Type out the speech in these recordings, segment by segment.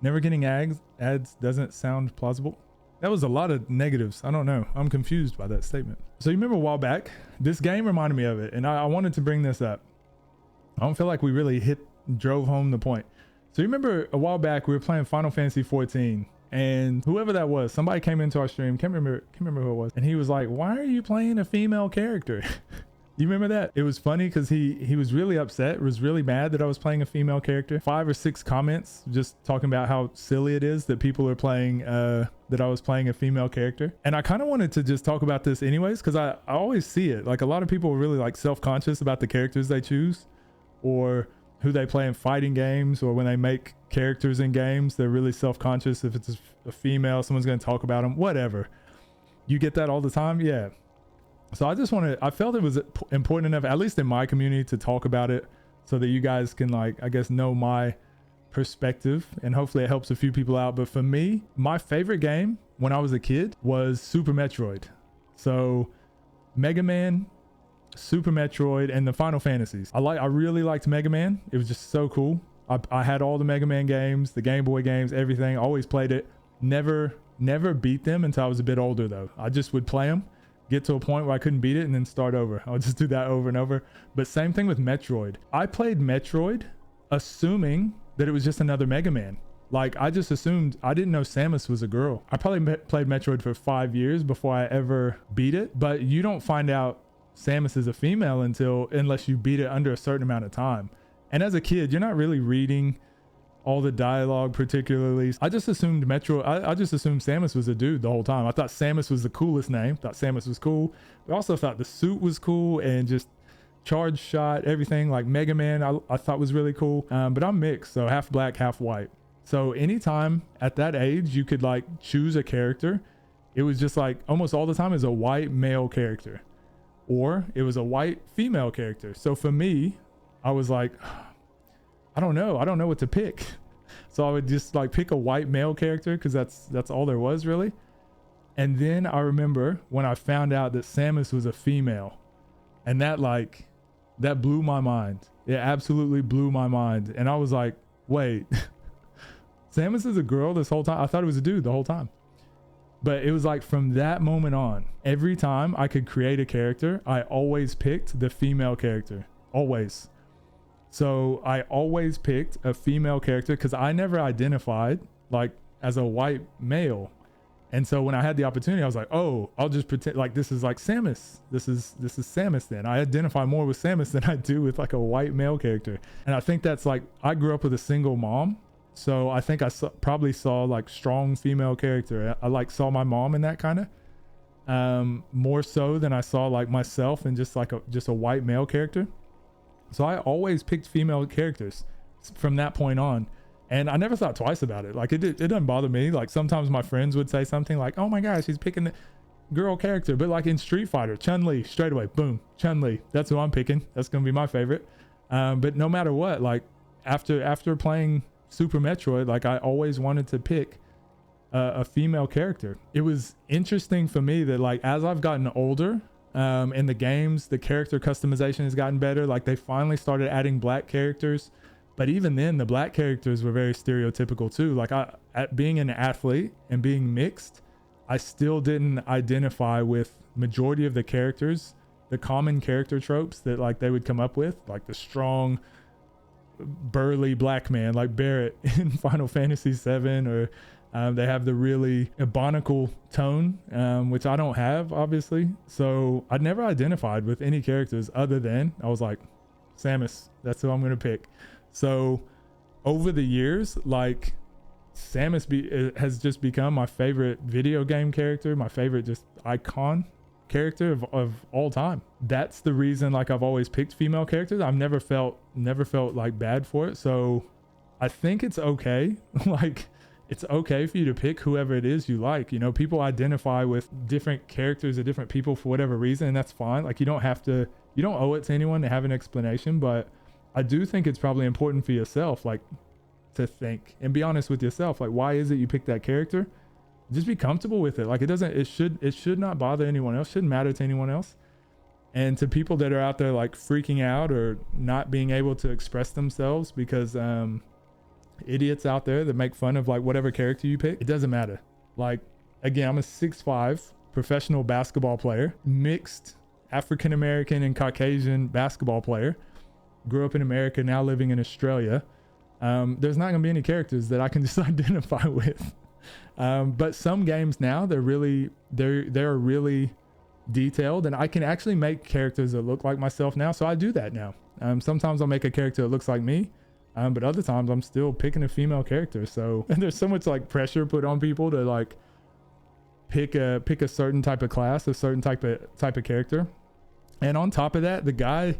Never getting ads doesn't sound plausible. That was a lot of negatives. I don't know. I'm confused by that statement. So you remember a while back, this game reminded me of it, and I wanted to bring this up. I don't feel like we really drove home the point. So you remember a while back we were playing Final Fantasy 14, and whoever that was, somebody came into our stream, can't remember who it was, and he was like, "Why are you playing a female character?" You remember that? It was funny because he was really upset, was really mad that I was playing a female character. 5 or 6 comments just talking about how silly it is that people are playing, that I was playing a female character. And I kind of wanted to just talk about this anyways, because I always see it. Like a lot of people are really like self-conscious about the characters they choose or who they play in fighting games, or when they make characters in games, they're really self-conscious. If it's a female, someone's going to talk about them, whatever. You get that all the time? Yeah. So I felt it was important enough, at least in my community, to talk about it so that you guys can, like, I guess, know my perspective, and hopefully it helps a few people out. But for me, my favorite game when I was a kid was Super Metroid. So Mega Man, Super Metroid, and the Final Fantasies. I really liked Mega Man. It was just so cool. I had all the Mega Man games, the Game Boy games, everything. Always played it. Never beat them until I was a bit older though. I just would play them, get to a point where I couldn't beat it, and then start over. I would just do that over and over. But same thing with Metroid. I played Metroid assuming that it was just another Mega Man. Like, I just assumed, I didn't know Samus was a girl. I probably played Metroid for 5 years before I ever beat it. But you don't find out Samus is a female unless you beat it under a certain amount of time. And as a kid, you're not really reading all the dialogue particularly. I just assumed I just assumed Samus was a dude the whole time. I thought Samus was the coolest name. Thought Samus was cool. I also thought the suit was cool, and just charge shot, everything like Mega Man I thought was really cool. But I'm mixed, so half black, half white. So anytime at that age you could like choose a character, it was just like almost all the time is a white male character, or it was a white female character. So for me, I was like, I don't know what to pick. So I would just like pick a white male character because that's all there was really. And then I remember when I found out that Samus was a female, and that blew my mind. It absolutely blew my mind. And I was like, wait, Samus is a girl this whole time? I thought it was a dude the whole time. But it was like from that moment on, every time I could create a character, I always picked the female character. Always. So I always picked a female character because I never identified like as a white male. And so when I had the opportunity, I was like, oh, I'll just pretend like this is like Samus. This is Samus then. I identify more with Samus than I do with like a white male character. And I think that's like, I grew up with a single mom. So I think I probably saw like strong female character. I like saw my mom in that kind of more so than I saw like myself in just like a white male character. So I always picked female characters from that point on. And I never thought twice about it. Like it doesn't bother me. Like sometimes my friends would say something like, oh my gosh, he's picking the girl character. But like in Street Fighter, Chun-Li, straight away, boom, Chun-Li. That's who I'm picking. That's going to be my favorite. But no matter what, like after playing Super Metroid, like I always wanted to pick a female character. It was interesting for me that like as I've gotten older, in the games, the character customization has gotten better. Like they finally started adding black characters, but even then the black characters were very stereotypical too. Like at being an athlete and being mixed, I still didn't identify with majority of the characters, the common character tropes that like they would come up with, like the strong burly black man like Barrett in Final Fantasy 7, or they have the really ebonical tone, which I don't have, obviously. So I never identified with any characters other than I was like, Samus, that's who I'm going to pick. So over the years, like Samus has just become my favorite video game character, my favorite just icon character of all time. That's the reason like I've always picked female characters. I've never felt like bad for it. So I think it's okay. Like it's okay for you to pick whoever it is you like. You know, people identify with different characters or different people for whatever reason, and that's fine. Like you don't owe it to anyone to have an explanation, but I do think it's probably important for yourself, like to think and be honest with yourself. Like, why is it you picked that character? Just be comfortable with it. Like it should not bother anyone else, shouldn't matter to anyone else. And to people that are out there like freaking out or not being able to express themselves because idiots out there that make fun of like whatever character you pick. It doesn't matter. Like, again, I'm a 6'5" professional basketball player, mixed African American and Caucasian basketball player. Grew up in America, now living in Australia. There's not gonna be any characters that I can just identify with. But some games now, they're really detailed, and I can actually make characters that look like myself now. So I do that now. Sometimes I'll make a character that looks like me, but other times I'm still picking a female character. So and there's so much like pressure put on people to like pick a certain type of class, a certain type of character. And on top of that, the guy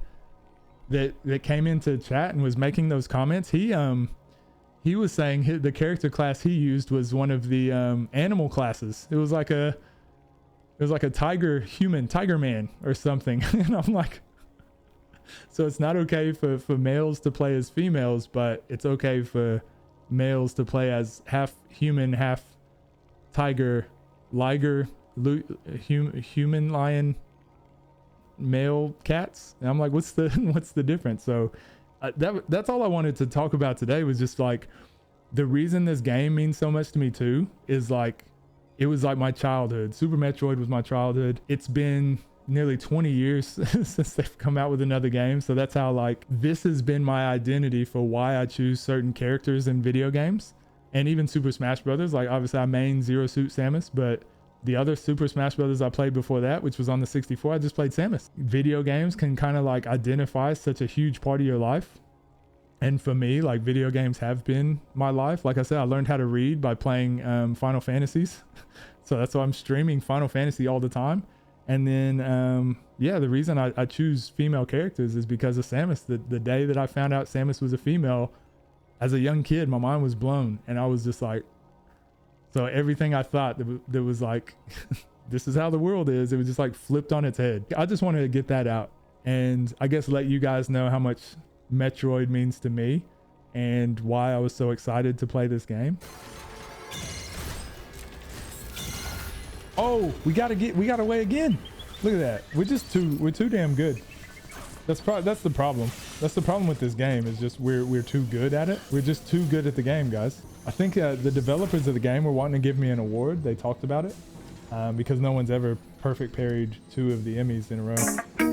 that came into chat and was making those comments, he was saying the character class he used was one of the animal classes. It was like a tiger man or something. And I'm like, so it's not okay for males to play as females, but it's okay for males to play as half human, half tiger, liger, human lion, male cats. And I'm like, what's the difference? So that's all I wanted to talk about today, was just like the reason this game means so much to me too is like it was like my childhood. Super Metroid was my childhood. It's been nearly 20 years since they've come out with another game, so that's how like this has been my identity for why I choose certain characters in video games. And even Super Smash Brothers, like obviously I main Zero Suit Samus, but the other Super Smash Brothers I played before that, which was on the 64, I just played Samus. Video games can kind of like identify such a huge part of your life. And for me, like video games have been my life. Like I said, I learned how to read by playing Final Fantasies. So that's why I'm streaming Final Fantasy all the time. And then, yeah, the reason I choose female characters is because of Samus. The day that I found out Samus was a female, as a young kid, my mind was blown. And I was just like, so everything I thought that was like, this is how the world is, it was just like flipped on its head. I just wanted to get that out and I guess let you guys know how much Metroid means to me and why I was so excited to play this game. Oh, we got away again. Look at that. We're too damn good. That's the problem. That's the problem with this game, is just we're too good at it. We're just too good at the game, guys. I think the developers of the game were wanting to give me an award. They talked about it because no one's ever perfect parried 2 of the Emmys in a row.